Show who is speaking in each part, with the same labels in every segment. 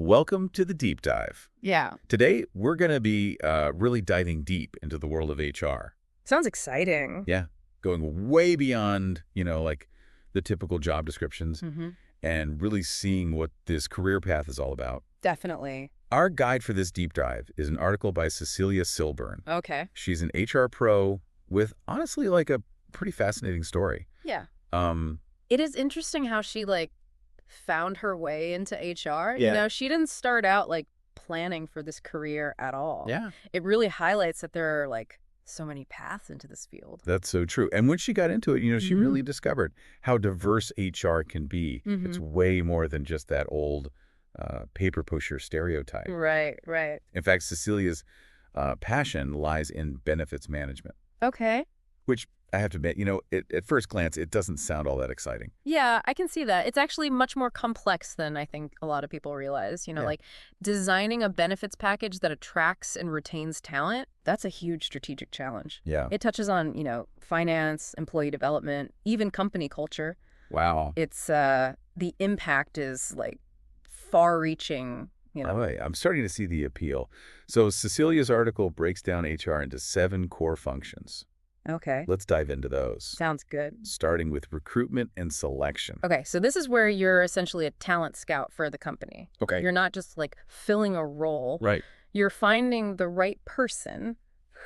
Speaker 1: Welcome to the deep dive.
Speaker 2: Yeah.
Speaker 1: Today, we're going to be really diving deep into the world of HR.
Speaker 2: Sounds exciting.
Speaker 1: Yeah, going way beyond, like the typical job descriptions
Speaker 2: Mm-hmm.
Speaker 1: and really seeing what this career path is all about.
Speaker 2: Definitely.
Speaker 1: Our guide for this deep dive is an article by Cecilia Silburn.
Speaker 2: Okay.
Speaker 1: She's an HR pro with, honestly, like a pretty fascinating story.
Speaker 2: Yeah.
Speaker 1: Um,
Speaker 2: It is interesting how she, found her way into HR.
Speaker 1: Yeah.
Speaker 2: She didn't start out, planning for this career at all.
Speaker 1: yeah,
Speaker 2: It really highlights that there are, so many paths into this field.
Speaker 1: that's so true. And when she got into it, she
Speaker 2: Mhm.
Speaker 1: really discovered how diverse HR can be. It's
Speaker 2: Mhm.
Speaker 1: way more than just that old paper pusher stereotype.
Speaker 2: Right, right.
Speaker 1: In fact, Cecilia's passion lies in benefits management,
Speaker 2: Okay.
Speaker 1: which I have to admit, at first glance, it doesn't sound all that exciting.
Speaker 2: Yeah, I can see that. It's actually much more complex than I think a lot of people realize.
Speaker 1: Yeah.
Speaker 2: Designing a benefits package that attracts and retains talent, that's a huge strategic challenge.
Speaker 1: Yeah.
Speaker 2: It touches on, finance, employee development, even company culture.
Speaker 1: Wow.
Speaker 2: It's the impact is far-reaching,
Speaker 1: All right, I'm starting to see the appeal. So Cecilia's article breaks down HR into 7 core functions.
Speaker 2: Okay.
Speaker 1: Let's dive into those,
Speaker 2: Sounds good.
Speaker 1: starting with recruitment and selection.
Speaker 2: Okay, so this is where you're essentially a talent scout for the company.
Speaker 1: Okay.
Speaker 2: You're not just filling a role.
Speaker 1: Right.
Speaker 2: You're finding the right person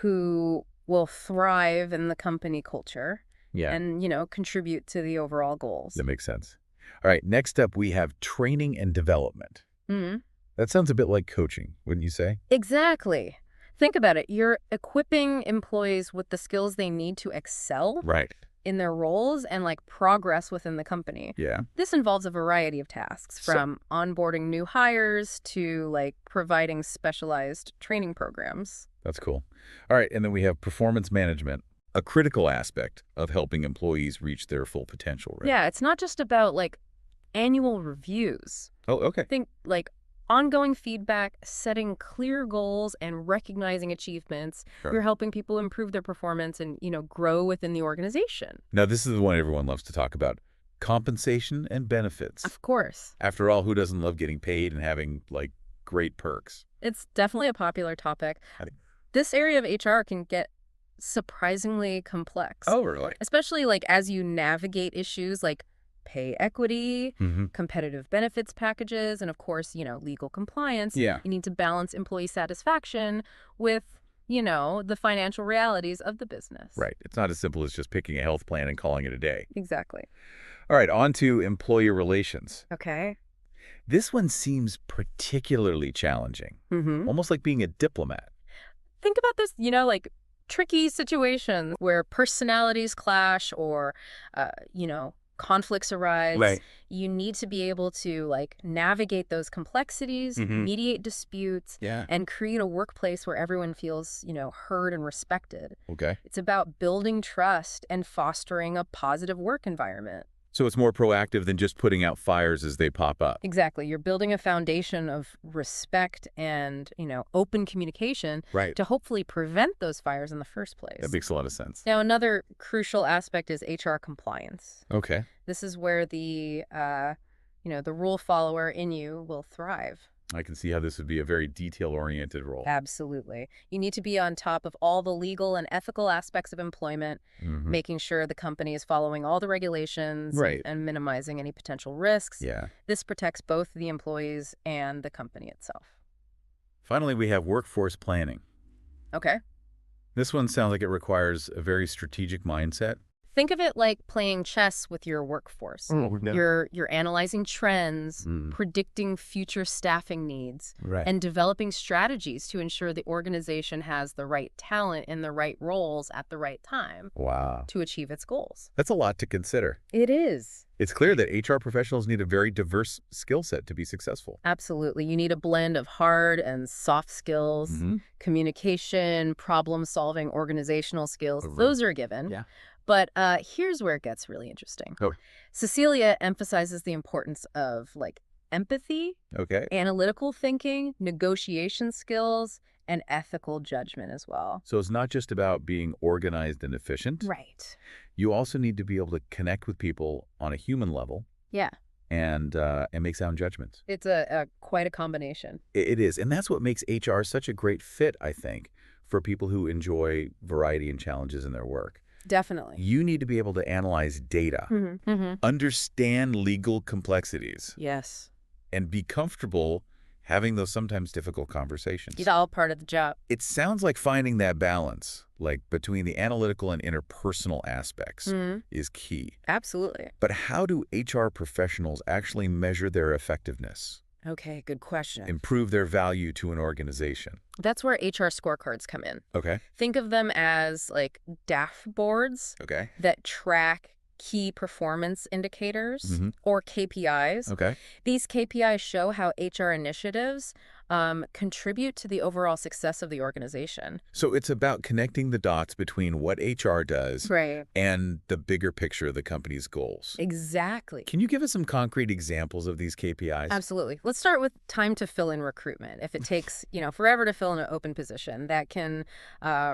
Speaker 2: who will thrive in the company culture
Speaker 1: Yeah,
Speaker 2: and, contribute to the overall goals.
Speaker 1: that makes sense. All right, next up, we have training and development.
Speaker 2: Mhm.
Speaker 1: That sounds a bit like coaching, wouldn't you say?
Speaker 2: Exactly. Think about it. You're equipping employees with the skills they need to excel
Speaker 1: Right.
Speaker 2: in their roles and progress within the company.
Speaker 1: Yeah.
Speaker 2: This involves a variety of tasks,
Speaker 1: So-
Speaker 2: from onboarding new hires to providing specialized training programs.
Speaker 1: That's cool. All right, and then we have performance management, a critical aspect of helping employees reach their full potential, right?
Speaker 2: Yeah, it's not just about annual reviews.
Speaker 1: Oh, okay.
Speaker 2: Think ongoing feedback, setting clear goals, and recognizing achievements.
Speaker 1: Sure.
Speaker 2: You're helping people improve their performance and, grow within the organization.
Speaker 1: Now, this is the one everyone loves to talk about, compensation and benefits.
Speaker 2: Of course.
Speaker 1: After all, who doesn't love getting paid and having, great perks?
Speaker 2: It's definitely a popular topic.
Speaker 1: I think-
Speaker 2: This area of HR can get surprisingly complex.
Speaker 1: really?
Speaker 2: Especially as you navigate issues like pay equity,
Speaker 1: Mm-hmm.
Speaker 2: competitive benefits packages, and of course, legal compliance.
Speaker 1: Yeah.
Speaker 2: You need to balance employee satisfaction with, the financial realities of the business.
Speaker 1: Right. It's not as simple as just picking a health plan and calling it a day.
Speaker 2: Exactly.
Speaker 1: All right, on to employer relations.
Speaker 2: Okay.
Speaker 1: This one seems particularly challenging,
Speaker 2: Mm-hmm.
Speaker 1: almost like being a diplomat.
Speaker 2: Think about this, tricky situations where personalities clash or, conflicts arise.
Speaker 1: Right.
Speaker 2: You need to be able to navigate those complexities,
Speaker 1: Mhm.
Speaker 2: mediate disputes,
Speaker 1: Yeah.
Speaker 2: and create a workplace where everyone feels, heard and respected.
Speaker 1: Okay.
Speaker 2: It's about building trust and fostering a positive work environment.
Speaker 1: So it's more proactive than just putting out fires as they pop up.
Speaker 2: Exactly. You're building a foundation of respect and, open communication
Speaker 1: Right.
Speaker 2: to hopefully prevent those fires in the first place.
Speaker 1: That makes a lot of sense.
Speaker 2: Now, another crucial aspect is HR compliance.
Speaker 1: Okay.
Speaker 2: This is where the rule follower in you will thrive.
Speaker 1: I can see how this would be a very detail-oriented role.
Speaker 2: Absolutely. You need to be on top of all the legal and ethical aspects of employment,
Speaker 1: Mhm.
Speaker 2: making sure the company is following all the regulations
Speaker 1: Right.
Speaker 2: and minimizing any potential risks.
Speaker 1: Yeah.
Speaker 2: This protects both the employees and the company itself.
Speaker 1: Finally, we have workforce planning.
Speaker 2: Okay.
Speaker 1: This one sounds like it requires a very strategic mindset.
Speaker 2: Think of it like playing chess with your workforce. You're analyzing trends,
Speaker 1: Mm.
Speaker 2: predicting future staffing needs,
Speaker 1: Right.
Speaker 2: and developing strategies to ensure the organization has the right talent in the right roles at the right time
Speaker 1: Wow.
Speaker 2: to achieve its goals.
Speaker 1: That's a lot to consider.
Speaker 2: It is.
Speaker 1: It's clear that HR professionals need a very diverse skill set to be successful.
Speaker 2: Absolutely. You need a blend of hard and soft skills,
Speaker 1: Mhm.
Speaker 2: communication, problem-solving, organizational skills.
Speaker 1: Right.
Speaker 2: Those are a given.
Speaker 1: Yeah.
Speaker 2: But here's where it gets really interesting.
Speaker 1: Oh.
Speaker 2: Cecilia emphasizes the importance of empathy,
Speaker 1: Okay.
Speaker 2: analytical thinking, negotiation skills, and ethical judgment as well.
Speaker 1: So it's not just about being organized and efficient.
Speaker 2: Right.
Speaker 1: You also need to be able to connect with people on a human level
Speaker 2: Yeah.
Speaker 1: and make sound judgments.
Speaker 2: It's quite a combination.
Speaker 1: It is. And that's what makes HR such a great fit, I think, for people who enjoy variety and challenges in their work.
Speaker 2: Definitely.
Speaker 1: You need to be able to analyze data, understand legal complexities,
Speaker 2: Yes.
Speaker 1: and be comfortable having those sometimes difficult conversations.
Speaker 2: It's all part of the job.
Speaker 1: It sounds like finding that balance, like between the analytical and interpersonal aspects, is key.
Speaker 2: Absolutely.
Speaker 1: But how do HR professionals actually measure their effectiveness,
Speaker 2: Okay, good question.
Speaker 1: improve their value to an organization?
Speaker 2: That's where HR scorecards come in.
Speaker 1: Okay.
Speaker 2: Think of them as like dashboards
Speaker 1: Okay.
Speaker 2: that track key performance indicators or KPIs.
Speaker 1: Okay.
Speaker 2: These KPIs show how HR initiatives contribute to the overall success of the organization.
Speaker 1: So it's about connecting the dots between what HR does
Speaker 2: Right.
Speaker 1: and the bigger picture of the company's goals.
Speaker 2: Exactly.
Speaker 1: Can you give us some concrete examples of these KPIs?
Speaker 2: Absolutely. Let's start with time to fill in recruitment. If it takes, forever to fill in an open position, that can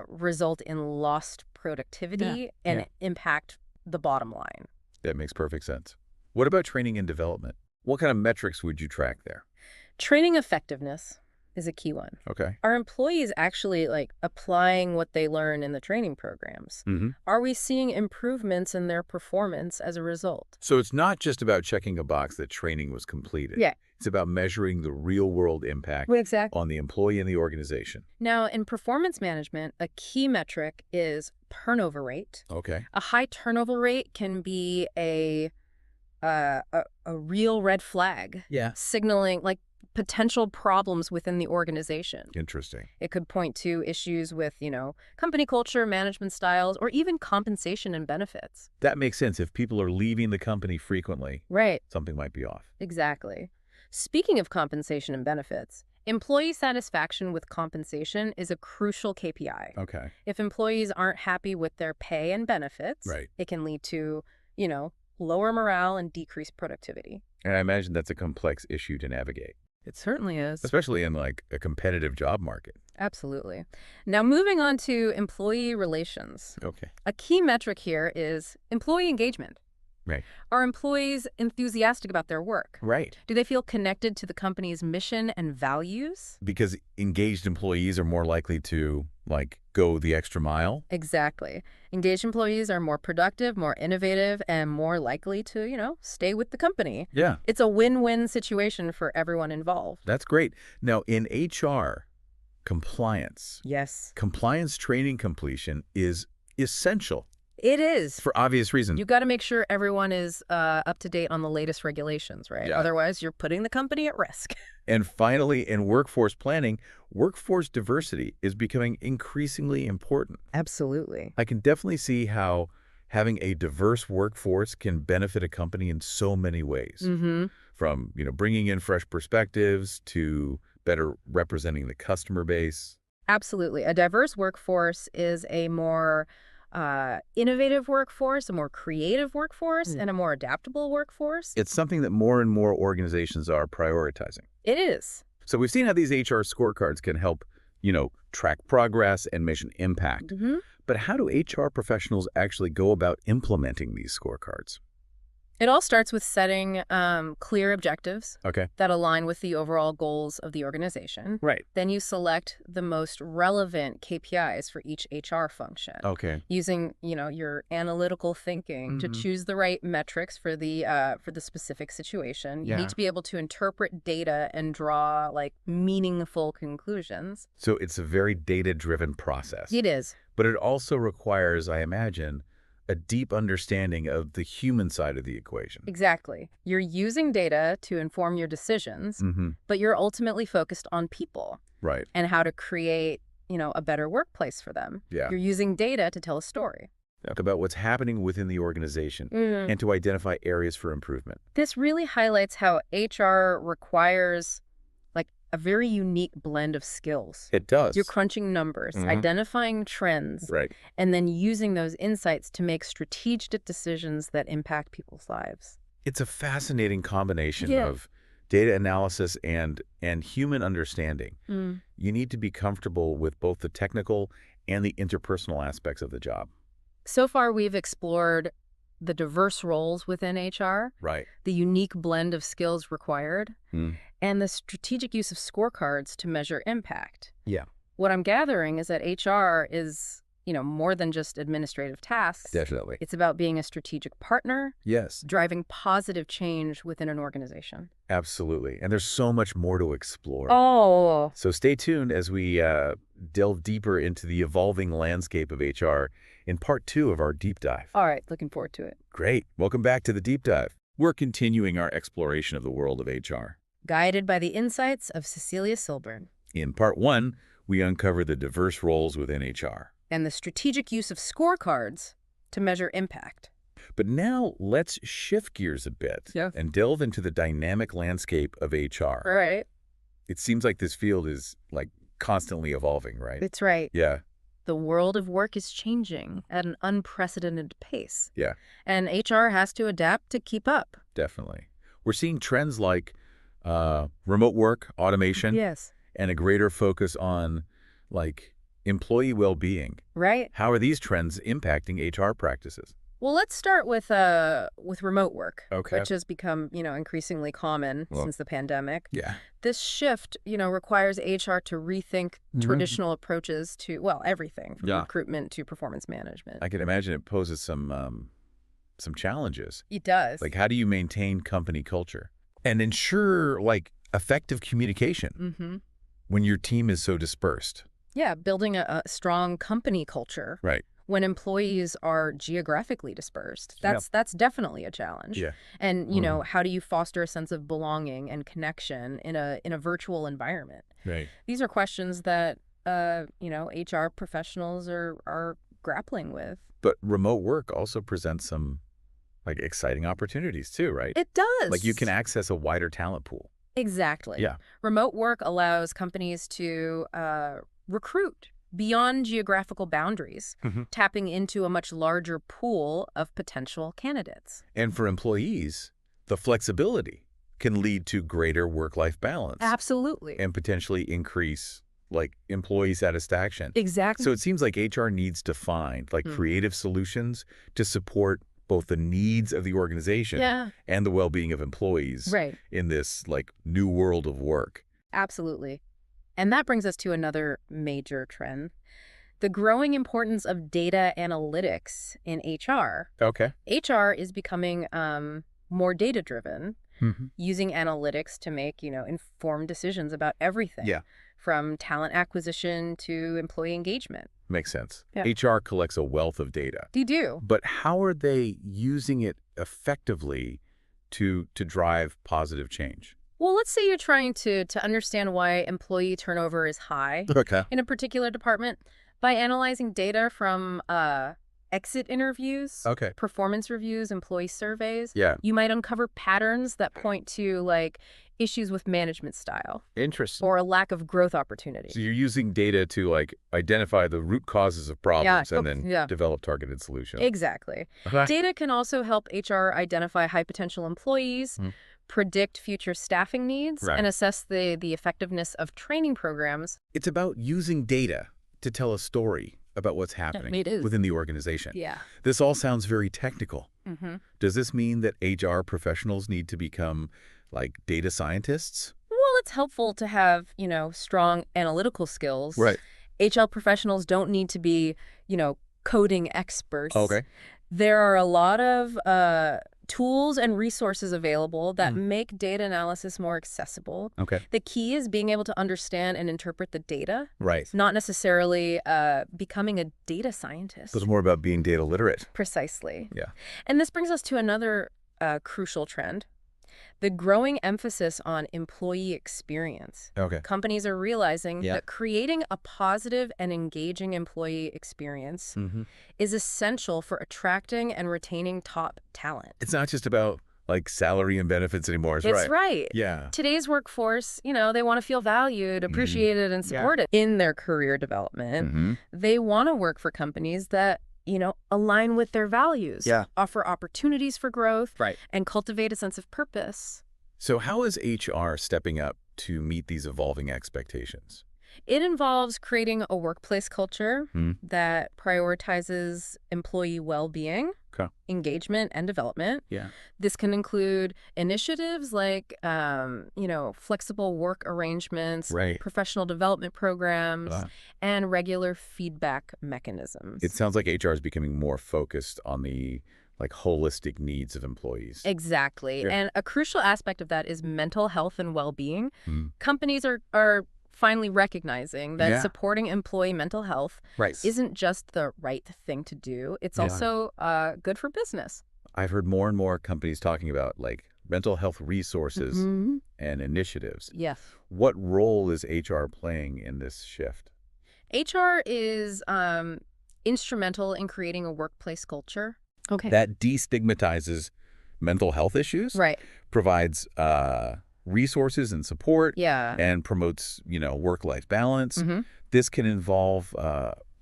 Speaker 2: result in lost productivity and impact the bottom line.
Speaker 1: That makes perfect sense. What about training and development? What kind of metrics would you track there?
Speaker 2: Training effectiveness is a key one.
Speaker 1: Okay.
Speaker 2: Are employees actually applying what they learn in the training programs? Are we seeing improvements in their performance as a result?
Speaker 1: So it's not just about checking a box that training was completed.
Speaker 2: Yeah.
Speaker 1: It's about measuring the real-world impact
Speaker 2: Exactly.
Speaker 1: on the employee and the organization.
Speaker 2: Now, in performance management, a key metric is turnover rate.
Speaker 1: Okay.
Speaker 2: A high turnover rate can be a real red flag.
Speaker 1: Yeah.
Speaker 2: Signaling potential problems within the organization.
Speaker 1: Interesting.
Speaker 2: It could point to issues with, company culture, management styles, or even compensation and benefits.
Speaker 1: That makes sense. If people are leaving the company frequently,
Speaker 2: Right.
Speaker 1: something might be off.
Speaker 2: Exactly. Speaking of compensation and benefits, employee satisfaction with compensation is a crucial KPI.
Speaker 1: Okay.
Speaker 2: If employees aren't happy with their pay and benefits,
Speaker 1: Right.
Speaker 2: it can lead to, lower morale and decreased productivity.
Speaker 1: And I imagine that's a complex issue to navigate,
Speaker 2: It certainly is.
Speaker 1: especially in a competitive job market.
Speaker 2: Absolutely. Now, moving on to employee relations.
Speaker 1: Okay.
Speaker 2: A key metric here is employee engagement.
Speaker 1: Right.
Speaker 2: Are employees enthusiastic about their work?
Speaker 1: Right.
Speaker 2: Do they feel connected to the company's mission and values?
Speaker 1: Because engaged employees are more likely to, go the extra mile.
Speaker 2: Exactly. Engaged employees are more productive, more innovative, and more likely to, stay with the company.
Speaker 1: Yeah.
Speaker 2: It's a win-win situation for everyone involved.
Speaker 1: That's great. Now, in HR, compliance.
Speaker 2: Yes.
Speaker 1: Compliance training completion is essential
Speaker 2: It is.
Speaker 1: for obvious reasons.
Speaker 2: You got to make sure everyone is up to date on the latest regulations, right?
Speaker 1: Yeah.
Speaker 2: Otherwise, you're putting the company at risk.
Speaker 1: And finally, in workforce planning, workforce diversity is becoming increasingly important.
Speaker 2: Absolutely.
Speaker 1: I can definitely see how having a diverse workforce can benefit a company in so many ways. From, bringing in fresh perspectives to better representing the customer base.
Speaker 2: Absolutely. A diverse workforce is a more innovative workforce, a more creative workforce, and a more adaptable workforce.
Speaker 1: It's something that more and more organizations are prioritizing.
Speaker 2: It is.
Speaker 1: So we've seen how these HR scorecards can help, track progress and measure impact. But how do HR professionals actually go about implementing these scorecards?
Speaker 2: It all starts with setting clear objectives
Speaker 1: Okay.
Speaker 2: that align with the overall goals of the organization.
Speaker 1: Right.
Speaker 2: Then you select the most relevant KPIs for each HR function.
Speaker 1: Okay.
Speaker 2: Using, your analytical thinking to choose the right metrics for the specific situation. You
Speaker 1: Yeah.
Speaker 2: need to be able to interpret data and draw meaningful conclusions.
Speaker 1: So it's a very data-driven process.
Speaker 2: It is.
Speaker 1: But it also requires, I imagine, a deep understanding of the human side of the equation.
Speaker 2: Exactly. You're using data to inform your decisions, but you're ultimately focused on people
Speaker 1: Right.
Speaker 2: and how to create, a better workplace for them.
Speaker 1: Yeah.
Speaker 2: You're using data to tell a story.
Speaker 1: Talk about what's happening within the organization and to identify areas for improvement.
Speaker 2: This really highlights how HR requires a very unique blend of skills.
Speaker 1: It does.
Speaker 2: You're crunching numbers, identifying trends,
Speaker 1: Right.
Speaker 2: and then using those insights to make strategic decisions that impact people's lives.
Speaker 1: It's a fascinating combination
Speaker 2: Yeah.
Speaker 1: of data analysis and human understanding. You need to be comfortable with both the technical and the interpersonal aspects of the job.
Speaker 2: So far, we've explored the diverse roles within HR,
Speaker 1: Right.
Speaker 2: the unique blend of skills required,
Speaker 1: Hmm.
Speaker 2: and the strategic use of scorecards to measure impact.
Speaker 1: Yeah,
Speaker 2: What I'm gathering is that HR is, more than just administrative tasks.
Speaker 1: definitely.
Speaker 2: It's about being a strategic partner,
Speaker 1: Yes,
Speaker 2: driving positive change within an organization.
Speaker 1: absolutely. And there's so much more to explore.
Speaker 2: Oh,
Speaker 1: So stay tuned as we delve deeper into the evolving landscape of HR in part 2 of our deep dive.
Speaker 2: all right. Looking forward to it.
Speaker 1: Great. Welcome back to the deep dive. We're continuing our exploration of the world of HR.
Speaker 2: Guided by the insights of Cecilia Silburn
Speaker 1: In part 1, we uncover the diverse roles within HR.
Speaker 2: and the strategic use of scorecards to measure impact.
Speaker 1: But now let's shift gears a bit and delve into the dynamic landscape of HR.
Speaker 2: All right.
Speaker 1: It seems like this field is constantly evolving, right?
Speaker 2: That's right.
Speaker 1: Yeah,
Speaker 2: The world of work is changing at an unprecedented pace,
Speaker 1: yeah,
Speaker 2: and HR has to adapt to keep up.
Speaker 1: definitely. We're seeing trends like remote work, automation,
Speaker 2: Yes.
Speaker 1: and a greater focus on employee well-being.
Speaker 2: Right?
Speaker 1: How are these trends impacting HR practices?
Speaker 2: Well, let's start with remote work,
Speaker 1: Okay.
Speaker 2: which has become, increasingly common since the pandemic.
Speaker 1: Yeah.
Speaker 2: This shift, requires HR to rethink traditional approaches to, well, everything from recruitment to performance management.
Speaker 1: I can imagine it poses some challenges.
Speaker 2: It does.
Speaker 1: How do you maintain company culture and ensure effective communication when your team is so dispersed?
Speaker 2: Yeah, building a strong company culture
Speaker 1: Right.
Speaker 2: when employees are geographically dispersed. That's definitely a challenge.
Speaker 1: Yeah.
Speaker 2: And, how do you foster a sense of belonging and connection in a virtual environment?
Speaker 1: Right.
Speaker 2: These are questions that HR professionals are grappling with.
Speaker 1: But remote work also presents some exciting opportunities too, right?
Speaker 2: It does.
Speaker 1: You can access a wider talent pool.
Speaker 2: Exactly.
Speaker 1: Yeah.
Speaker 2: Remote work allows companies to recruit beyond geographical boundaries, tapping into a much larger pool of potential candidates.
Speaker 1: And for employees, the flexibility can lead to greater work-life balance.
Speaker 2: Absolutely.
Speaker 1: And potentially increase employee satisfaction.
Speaker 2: Exactly.
Speaker 1: So it seems like HR needs to find creative solutions to support both the needs of the organization and the well-being of employees in this new world of work.
Speaker 2: Absolutely. And that brings us to another major trend, the growing importance of data analytics in HR.
Speaker 1: Okay.
Speaker 2: HR is becoming more data-driven, using analytics to make, informed decisions about everything.
Speaker 1: Yeah.
Speaker 2: From talent acquisition to employee engagement.
Speaker 1: Makes sense.
Speaker 2: Yeah.
Speaker 1: HR collects a wealth of data.
Speaker 2: They do.
Speaker 1: But how are they using it effectively to drive positive change?
Speaker 2: Well, let's say you're trying to understand why employee turnover is high in a particular department by analyzing data from exit interviews, performance reviews, employee surveys.
Speaker 1: Yeah.
Speaker 2: You might uncover patterns that point to issues with management style.
Speaker 1: Interesting.
Speaker 2: Or a lack of growth opportunity.
Speaker 1: So you're using data to identify the root causes of problems and then develop targeted solutions.
Speaker 2: Exactly. Data can also help HR identify high potential employees, predict future staffing needs, and assess the effectiveness of training programs.
Speaker 1: It's about using data to tell a story about what's happening within the organization.
Speaker 2: Yeah.
Speaker 1: This all sounds very technical. Does this mean that HR professionals need to become data scientists?
Speaker 2: Well, it's helpful to have, strong analytical skills.
Speaker 1: Right.
Speaker 2: HR professionals don't need to be, coding experts.
Speaker 1: Okay.
Speaker 2: There are a lot of tools and resources available that make data analysis more accessible.
Speaker 1: Okay.
Speaker 2: The key is being able to understand and interpret the data.
Speaker 1: Right.
Speaker 2: Not necessarily becoming a data scientist.
Speaker 1: So it's more about being data literate.
Speaker 2: Precisely.
Speaker 1: Yeah.
Speaker 2: And this brings us to another crucial trend. The growing emphasis on employee experience.
Speaker 1: Okay.
Speaker 2: Companies are realizing that creating a positive and engaging employee experience is essential for attracting and retaining top talent.
Speaker 1: It's not just about salary and benefits anymore.
Speaker 2: It's right.
Speaker 1: Yeah.
Speaker 2: Today's workforce, they want to feel valued, appreciated, and supported in their career development. They want to work for companies that align with their values, offer opportunities for growth, and cultivate a sense of purpose.
Speaker 1: So how is HR stepping up to meet these evolving expectations?
Speaker 2: It involves creating a workplace culture that prioritizes employee well-being,
Speaker 1: Okay.
Speaker 2: engagement, and development.
Speaker 1: Yeah.
Speaker 2: This can include initiatives like, flexible work arrangements,
Speaker 1: Right.
Speaker 2: professional development programs, and regular feedback mechanisms.
Speaker 1: It sounds like HR is becoming more focused on the holistic needs of employees.
Speaker 2: Exactly.
Speaker 1: Yeah.
Speaker 2: And a crucial aspect of that is mental health and well-being.
Speaker 1: Mm.
Speaker 2: Companies are finally recognizing that supporting employee mental health isn't just the right thing to do. It's also good for business.
Speaker 1: I've heard more and more companies talking about mental health resources and initiatives.
Speaker 2: Yes.
Speaker 1: What role is HR playing in this shift?
Speaker 2: HR is instrumental in creating a workplace culture. Okay.
Speaker 1: That destigmatizes mental health issues,
Speaker 2: Right.
Speaker 1: provides resources and support,
Speaker 2: Yeah.
Speaker 1: and promotes, work-life balance.
Speaker 2: Mm-hmm.
Speaker 1: This can involve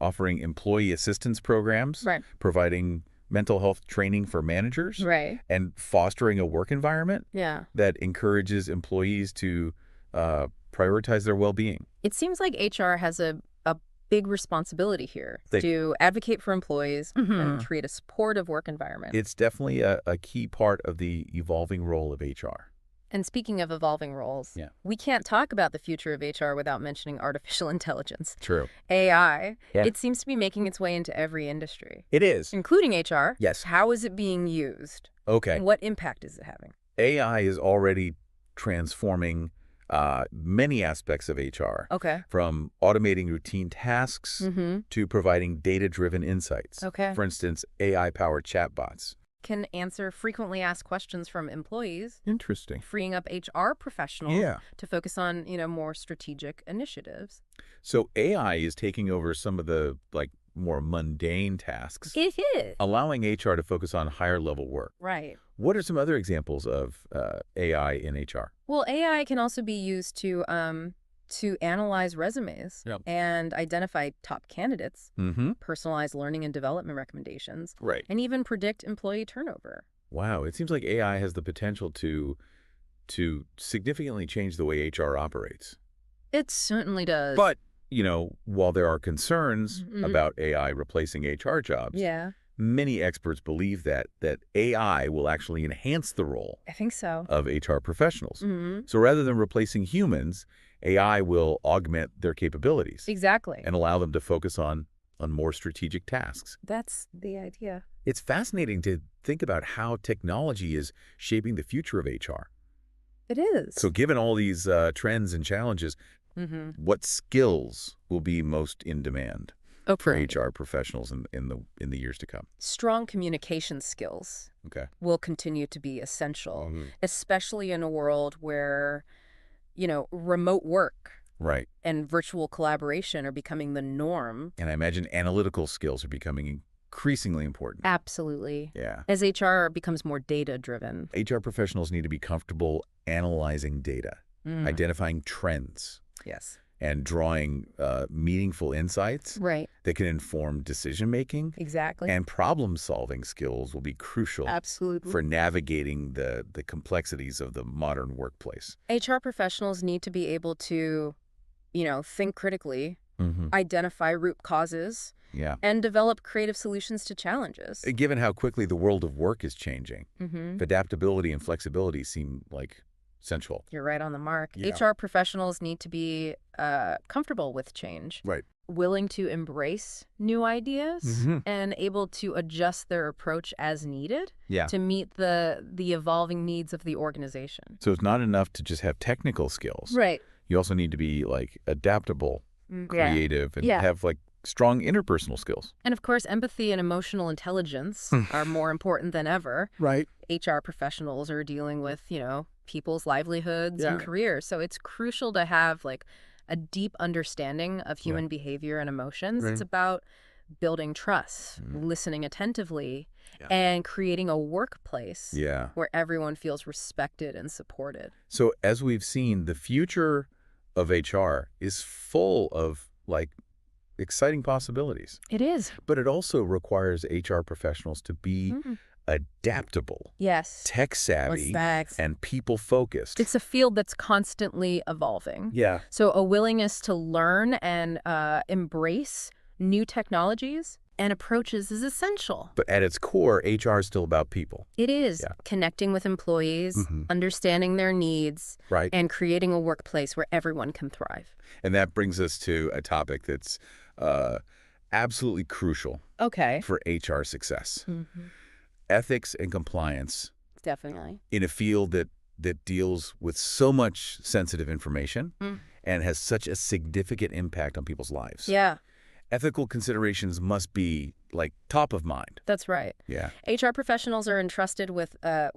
Speaker 1: offering employee assistance programs,
Speaker 2: Right.
Speaker 1: providing mental health training for managers,
Speaker 2: Right.
Speaker 1: and fostering a work environment that encourages employees to prioritize their well-being.
Speaker 2: It seems like HR has a big responsibility here to advocate for employees and create a supportive work environment.
Speaker 1: It's definitely a key part of the evolving role of HR.
Speaker 2: And speaking of evolving roles, we can't talk about the future of HR without mentioning artificial intelligence.
Speaker 1: True.
Speaker 2: AI. Yeah. It seems to be making its way into every industry.
Speaker 1: It is.
Speaker 2: Including HR.
Speaker 1: Yes.
Speaker 2: How is it being used?
Speaker 1: Okay.
Speaker 2: And what impact is it having?
Speaker 1: AI is already transforming many aspects of HR.
Speaker 2: Okay.
Speaker 1: From automating routine tasks to providing data-driven insights.
Speaker 2: Okay.
Speaker 1: For instance, AI-powered chatbots.
Speaker 2: Can answer frequently asked questions from employees.
Speaker 1: Interesting.
Speaker 2: Freeing up HR professionals to focus on, more strategic initiatives.
Speaker 1: So AI is taking over some of the more mundane tasks.
Speaker 2: It is.
Speaker 1: Allowing HR to focus on higher level work.
Speaker 2: Right.
Speaker 1: What are some other examples of AI in HR?
Speaker 2: Well, AI can also be used to analyze resumes and identify top candidates, personalize learning and development recommendations, and even predict employee turnover.
Speaker 1: Wow, it seems like AI has the potential to significantly change the way HR operates.
Speaker 2: It certainly does.
Speaker 1: But, while there are concerns about AI replacing HR jobs, many experts believe that AI will actually enhance the role
Speaker 2: I think so.
Speaker 1: of HR professionals. So rather than replacing humans, AI will augment their capabilities.
Speaker 2: Exactly.
Speaker 1: And allow them to focus on more strategic tasks.
Speaker 2: That's the idea.
Speaker 1: It's fascinating to think about how technology is shaping the future of HR.
Speaker 2: It is.
Speaker 1: So given all these trends and challenges, what skills will be most in demand for HR professionals in the years to come?
Speaker 2: Strong communication skills will continue to be essential, especially in a world where remote work and virtual collaboration are becoming the norm.
Speaker 1: And I imagine analytical skills are becoming increasingly important.
Speaker 2: Absolutely.
Speaker 1: Yeah.
Speaker 2: As HR becomes more data-driven.
Speaker 1: HR professionals need to be comfortable analyzing data, identifying trends.
Speaker 2: Yes.
Speaker 1: And drawing meaningful insights that can inform decision-making.
Speaker 2: Exactly.
Speaker 1: And problem-solving skills will be crucial for navigating the complexities of the modern workplace.
Speaker 2: HR professionals need to be able to, think critically, identify root causes, and develop creative solutions to challenges.
Speaker 1: Given how quickly the world of work is changing, adaptability and flexibility seem essential.
Speaker 2: You're right on the mark. HR professionals need to be comfortable with change. Willing to embrace new ideas and able to adjust their approach as needed to meet the evolving needs of the organization.
Speaker 1: So it's not enough to just have technical skills. You also need to be adaptable, creative, and have strong interpersonal skills.
Speaker 2: And of course, empathy and emotional intelligence are more important than ever. HR professionals are dealing with, people's livelihoods and careers. So it's crucial to have a deep understanding of human behavior and emotions. It's about building trust, listening attentively, and creating a workplace where everyone feels respected and supported.
Speaker 1: So as we've seen, the future of HR is full of exciting possibilities.
Speaker 2: It is.
Speaker 1: But it also requires HR professionals to be adaptable, tech-savvy, and people-focused.
Speaker 2: It's a field that's constantly evolving. So a willingness to learn and embrace new technologies and approaches is essential.
Speaker 1: But at its core, HR is still about people.
Speaker 2: It is. Connecting with employees, understanding their needs, and creating a workplace where everyone can thrive.
Speaker 1: And that brings us to a topic that's absolutely crucial for HR success. Ethics and compliance.
Speaker 2: Definitely.
Speaker 1: In a field that deals with so much sensitive information and has such a significant impact on people's lives.
Speaker 2: Yeah.
Speaker 1: Ethical considerations must be, like, top of mind.
Speaker 2: That's right.
Speaker 1: Yeah.
Speaker 2: HR professionals are entrusted with a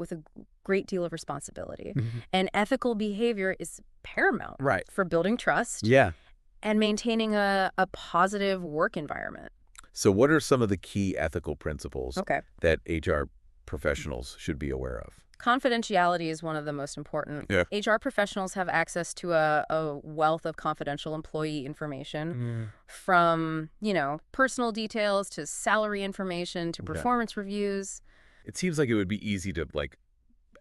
Speaker 2: great deal of responsibility. And ethical behavior is paramount for building trust and maintaining a positive work environment.
Speaker 1: So what are some of the key ethical principles that HR professionals should be aware of?
Speaker 2: Confidentiality is one of the most important. HR professionals have access to a wealth of confidential employee information from, personal details to salary information to performance reviews.
Speaker 1: It seems like it would be easy to, like,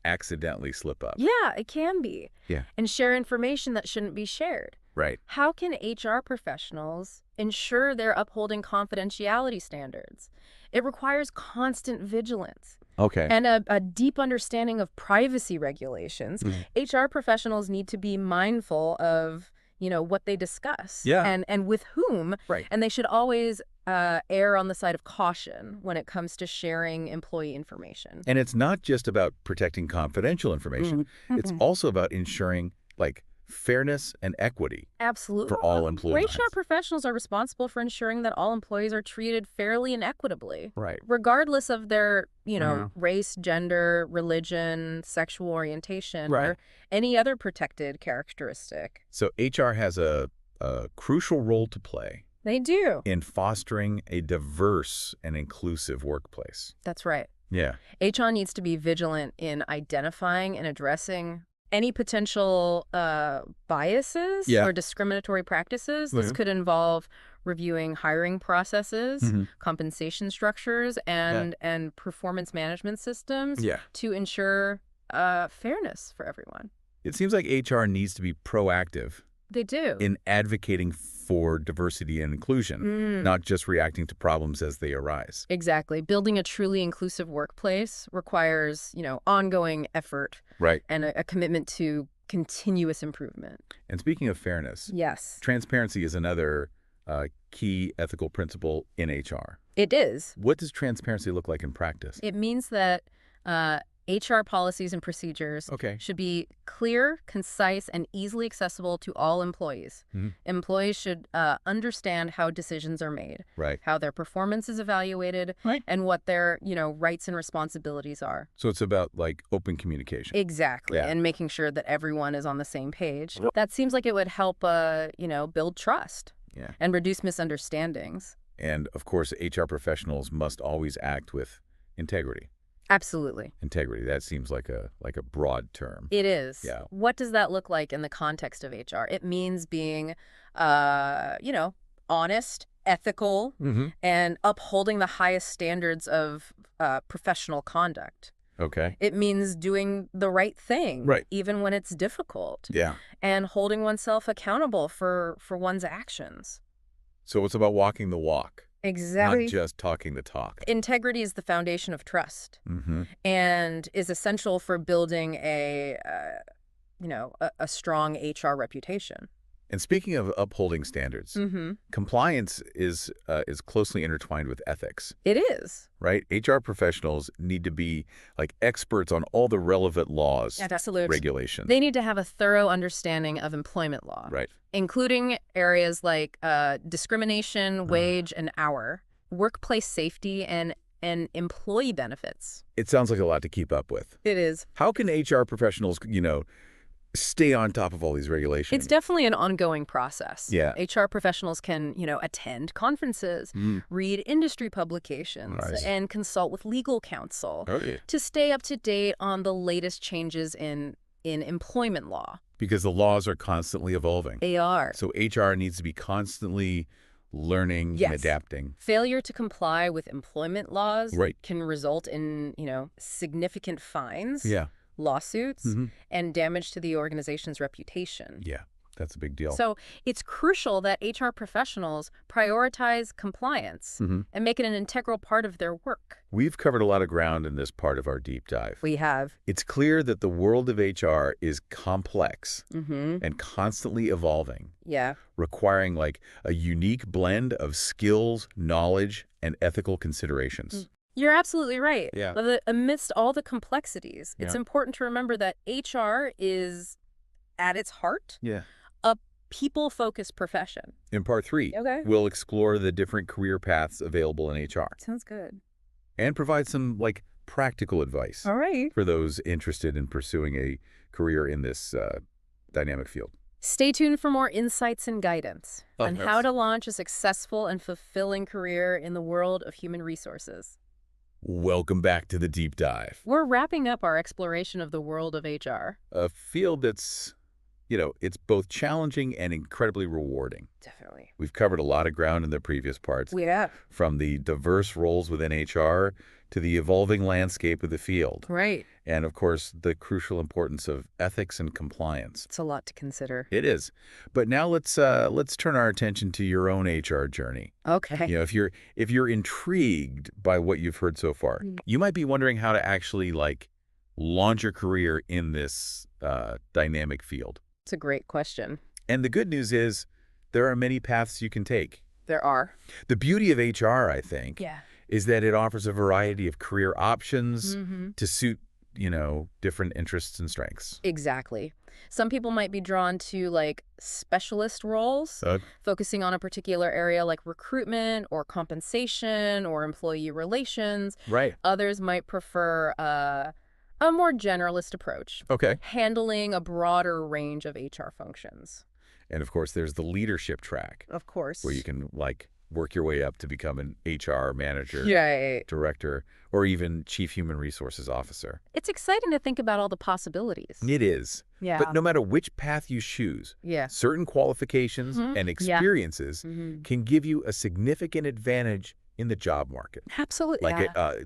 Speaker 1: accidentally slip up.
Speaker 2: Yeah, it can be.
Speaker 1: Yeah.
Speaker 2: And share information that shouldn't be shared.
Speaker 1: Right.
Speaker 2: How can HR professionals ensure they're upholding confidentiality standards? It requires constant vigilance. And a deep understanding of privacy regulations. HR professionals need to be mindful of, what they discuss and with whom. And they should always err on the side of caution when it comes to sharing employee information.
Speaker 1: And it's not just about protecting confidential information. It's also about ensuring, like, fairness and equity.
Speaker 2: Absolutely.
Speaker 1: For all employees.
Speaker 2: HR professionals are responsible for ensuring that all employees are treated fairly and equitably.
Speaker 1: Right.
Speaker 2: Regardless of their, race, gender, religion, sexual orientation, or any other protected characteristic.
Speaker 1: So HR has a crucial role to play.
Speaker 2: They do.
Speaker 1: In fostering a diverse and inclusive workplace.
Speaker 2: That's right.
Speaker 1: Yeah.
Speaker 2: HR needs to be vigilant in identifying and addressing any potential biases or discriminatory practices. This could involve reviewing hiring processes, compensation structures, and performance management systems to ensure fairness for everyone.
Speaker 1: It seems like HR needs to be proactive.
Speaker 2: They do.
Speaker 1: In advocating for diversity and inclusion, not just reacting to problems as they arise.
Speaker 2: Exactly. Building a truly inclusive workplace requires, ongoing effort and a commitment to continuous improvement.
Speaker 1: And speaking of fairness, transparency is another key ethical principle in HR.
Speaker 2: It is.
Speaker 1: What does transparency look like in practice?
Speaker 2: It means that HR policies and procedures should be clear, concise, and easily accessible to all employees. Employees should understand how decisions are made, how their performance is evaluated, and what their, rights and responsibilities are.
Speaker 1: So it's about, like, open communication.
Speaker 2: Exactly, and making sure that everyone is on the same page. That seems like it would help, build trust and reduce misunderstandings.
Speaker 1: And, of course, HR professionals must always act with integrity.
Speaker 2: Absolutely.
Speaker 1: Integrity. That seems like a broad term.
Speaker 2: It is.
Speaker 1: Yeah.
Speaker 2: What does that look like in the context of HR? It means being, honest, ethical, and upholding the highest standards of professional conduct. It means doing the right thing, even when it's difficult. And holding oneself accountable for one's actions.
Speaker 1: So it's about walking the walk.
Speaker 2: Exactly.
Speaker 1: Not just talking the talk.
Speaker 2: Integrity is the foundation of trust and is essential for building a strong HR reputation.
Speaker 1: And speaking of upholding standards, compliance is closely intertwined with ethics.
Speaker 2: It is.
Speaker 1: Right? HR professionals need to be, like, experts on all the relevant laws, regulations.
Speaker 2: They need to have a thorough understanding of employment law, including areas like discrimination, wage and hour, workplace safety, and employee benefits.
Speaker 1: It sounds like a lot to keep up with.
Speaker 2: It is.
Speaker 1: How can HR professionals, stay on top of all these regulations?
Speaker 2: It's definitely an ongoing process. HR professionals can, attend conferences, read industry publications, and consult with legal counsel to stay up to date on the latest changes in employment law.
Speaker 1: Because the laws are constantly evolving.
Speaker 2: They are.
Speaker 1: So HR needs to be constantly learning and adapting.
Speaker 2: Failure to comply with employment laws can result in, significant fines. Lawsuits, and damage to the organization's reputation.
Speaker 1: That's a big deal.
Speaker 2: So it's crucial that HR professionals prioritize compliance and make it an integral part of their work.
Speaker 1: We've covered a lot of ground in this part of our deep dive.
Speaker 2: We have.
Speaker 1: It's clear that the world of HR is complex and constantly evolving.
Speaker 2: Yeah.
Speaker 1: Requiring like a unique blend of skills, knowledge, and ethical considerations.
Speaker 2: You're absolutely right.
Speaker 1: Yeah.
Speaker 2: Amidst all the complexities, it's important to remember that HR is, at its heart, a people-focused profession.
Speaker 1: In part 3, we'll explore the different career paths available in HR.
Speaker 2: Sounds good.
Speaker 1: And provide some like practical advice for those interested in pursuing a career in this dynamic field.
Speaker 2: Stay tuned for more insights and guidance on how to launch a successful and fulfilling career in the world of human resources.
Speaker 1: Welcome back to the deep dive.
Speaker 2: We're wrapping up our exploration of the world of HR.
Speaker 1: A field that's, it's both challenging and incredibly rewarding.
Speaker 2: Definitely.
Speaker 1: We've covered a lot of ground in the previous parts.
Speaker 2: We have.
Speaker 1: From the diverse roles within HR to the evolving landscape of the field.
Speaker 2: Right.
Speaker 1: And, of course, the crucial importance of ethics and compliance.
Speaker 2: It's a lot to consider.
Speaker 1: It is. But now let's turn our attention to your own HR journey.
Speaker 2: Okay.
Speaker 1: If you're intrigued by what you've heard so far, you might be wondering how to actually, launch a career in this dynamic field.
Speaker 2: It's a great question.
Speaker 1: And the good news is there are many paths you can take.
Speaker 2: There are.
Speaker 1: The beauty of HR, I think, is that it offers a variety of career options to suit, different interests and strengths.
Speaker 2: Exactly. Some people might be drawn to specialist roles, focusing on a particular area like recruitment or compensation or employee relations.
Speaker 1: Right.
Speaker 2: Others might prefer a more generalist approach.
Speaker 1: Okay.
Speaker 2: Handling a broader range of HR functions.
Speaker 1: And of course, there's the leadership track.
Speaker 2: Of course.
Speaker 1: Where you can work your way up to become an HR manager, director, or even chief human resources officer.
Speaker 2: It's exciting to think about all the possibilities.
Speaker 1: It is.
Speaker 2: Yeah.
Speaker 1: But no matter which path you choose, certain qualifications and experiences can give you a significant advantage in the job market.
Speaker 2: Absolutely.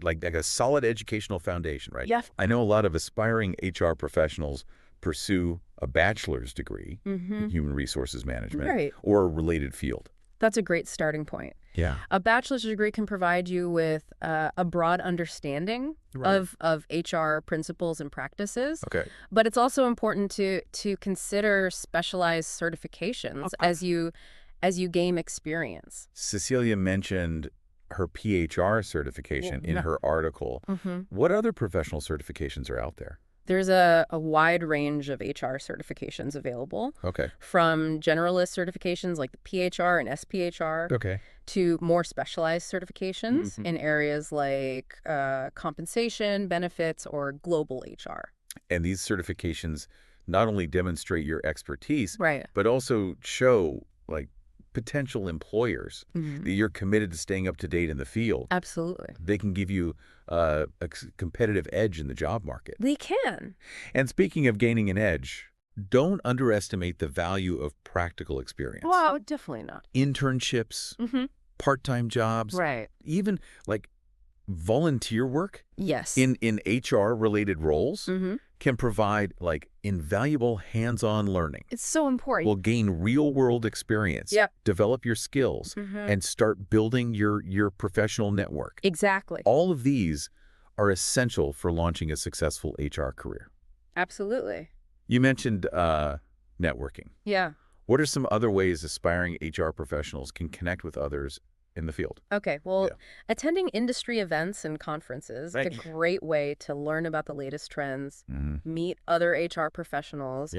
Speaker 1: Like a solid educational foundation, right?
Speaker 2: Yeah.
Speaker 1: I know a lot of aspiring HR professionals pursue a bachelor's degree in human resources management or a related field.
Speaker 2: That's a great starting point.
Speaker 1: Yeah.
Speaker 2: A bachelor's degree can provide you with a broad understanding of HR principles and practices.
Speaker 1: Okay.
Speaker 2: But it's also important to consider specialized certifications as you gain experience.
Speaker 1: Cecilia mentioned her PHR certification in her article. What other professional certifications are out there?
Speaker 2: There's a wide range of HR certifications available.
Speaker 1: Okay.
Speaker 2: From generalist certifications like the PHR and SPHR to more specialized certifications in areas like compensation, benefits, or global HR.
Speaker 1: And these certifications not only demonstrate your expertise,
Speaker 2: right,
Speaker 1: but also show potential employers that you're committed to staying up to date in the field.
Speaker 2: Absolutely.
Speaker 1: They can give you a competitive edge in the job market.
Speaker 2: They can.
Speaker 1: And speaking of gaining an edge, don't underestimate the value of practical experience.
Speaker 2: Wow, definitely not.
Speaker 1: Internships, part-time jobs, even volunteer work in HR-related roles can provide invaluable hands-on learning.
Speaker 2: It's so important.
Speaker 1: Will gain real-world experience, develop your skills, and start building your professional network.
Speaker 2: Exactly.
Speaker 1: All of these are essential for launching a successful HR career.
Speaker 2: Absolutely.
Speaker 1: You mentioned networking.
Speaker 2: Yeah.
Speaker 1: What are some other ways aspiring HR professionals can connect with others in the field?
Speaker 2: Okay, well, attending industry events and conferences is a great way to learn about the latest trends, meet other HR professionals,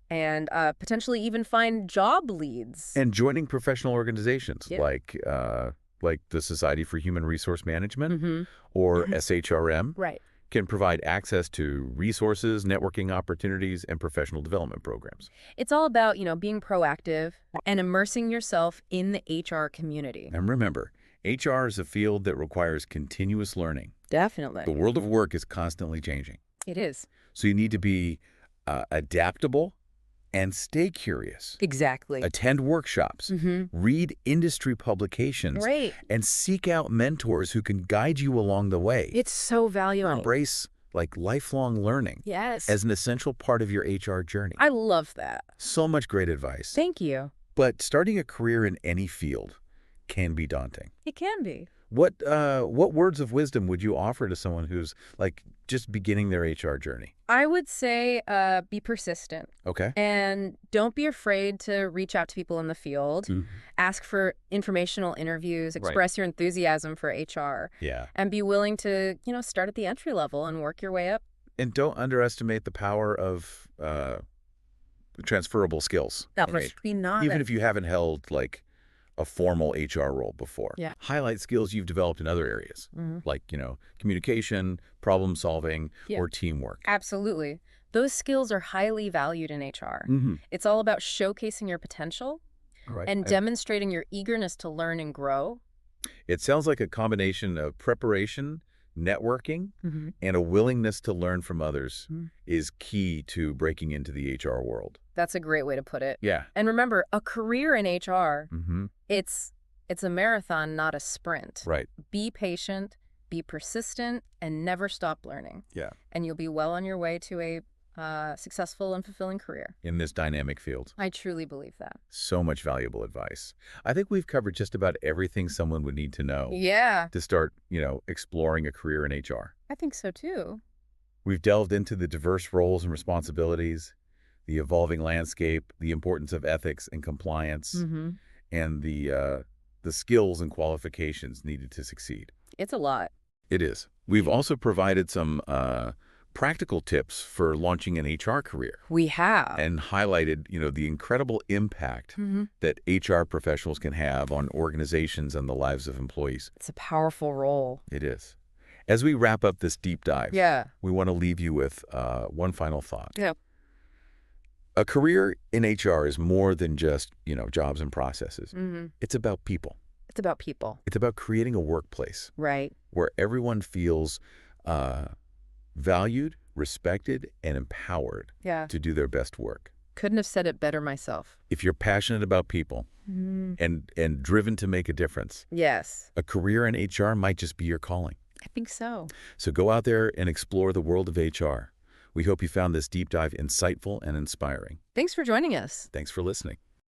Speaker 2: and potentially even find job leads.
Speaker 1: And joining professional organizations like the Society for Human Resource Management or SHRM can provide access to resources, networking opportunities, and professional development programs.
Speaker 2: It's all about, being proactive and immersing yourself in the HR community.
Speaker 1: And remember, HR is a field that requires continuous learning.
Speaker 2: Definitely.
Speaker 1: The world of work is constantly changing.
Speaker 2: It is.
Speaker 1: So you need to be adaptable and stay curious.
Speaker 2: Exactly.
Speaker 1: Attend workshops, read industry publications, and seek out mentors who can guide you along the way.
Speaker 2: It's so valuable.
Speaker 1: Embrace like lifelong learning
Speaker 2: Yes.
Speaker 1: as an essential part of your HR journey.
Speaker 2: I love that.
Speaker 1: So much great advice.
Speaker 2: Thank you.
Speaker 1: But starting a career in any field can be daunting.
Speaker 2: It can be.
Speaker 1: What words of wisdom would you offer to someone who's like just beginning their HR journey?
Speaker 2: I would say be persistent.
Speaker 1: Okay.
Speaker 2: And don't be afraid to reach out to people in the field. Ask for informational interviews, express your enthusiasm for HR.
Speaker 1: Yeah.
Speaker 2: And be willing to, start at the entry level and work your way up.
Speaker 1: And don't underestimate the power of transferable skills. Even if you haven't held like a formal HR role before.
Speaker 2: Yeah.
Speaker 1: Highlight skills you've developed in other areas, like, communication, problem solving, or teamwork.
Speaker 2: Absolutely. Those skills are highly valued in HR. It's all about showcasing your potential and demonstrating your eagerness to learn and grow.
Speaker 1: It sounds like a combination of preparation, networking, and a willingness to learn from others is key to breaking into the HR world.
Speaker 2: That's a great way to put it.
Speaker 1: Yeah.
Speaker 2: And remember, a career in HR, it's a marathon, not a sprint.
Speaker 1: Right.
Speaker 2: Be patient, be persistent, and never stop learning.
Speaker 1: Yeah.
Speaker 2: And you'll be well on your way to a successful and fulfilling career.
Speaker 1: In this dynamic field.
Speaker 2: I truly believe that.
Speaker 1: So much valuable advice. I think we've covered just about everything someone would need to know.
Speaker 2: Yeah.
Speaker 1: To start, exploring a career in HR.
Speaker 2: I think so too.
Speaker 1: We've delved into the diverse roles and responsibilities, the evolving landscape, the importance of ethics and compliance, and the skills and qualifications needed to succeed.
Speaker 2: It's a lot.
Speaker 1: It is. We've also provided some practical tips for launching an HR career.
Speaker 2: We have.
Speaker 1: And highlighted, the incredible impact that HR professionals can have on organizations and the lives of employees.
Speaker 2: It's a powerful role.
Speaker 1: It is. As we wrap up this deep dive, we want to leave you with one final thought.
Speaker 2: Yeah.
Speaker 1: A career in HR is more than just, jobs and processes. It's about people.
Speaker 2: It's about people.
Speaker 1: It's about creating a workplace.
Speaker 2: Right.
Speaker 1: Where everyone feels valued, respected, and empowered to do their best work.
Speaker 2: Couldn't have said it better myself.
Speaker 1: If you're passionate about people and driven to make a difference, a career in HR might just be your calling.
Speaker 2: I think so.
Speaker 1: So go out there and explore the world of HR. We hope you found this deep dive insightful and inspiring.
Speaker 2: Thanks for joining us.
Speaker 1: Thanks for listening.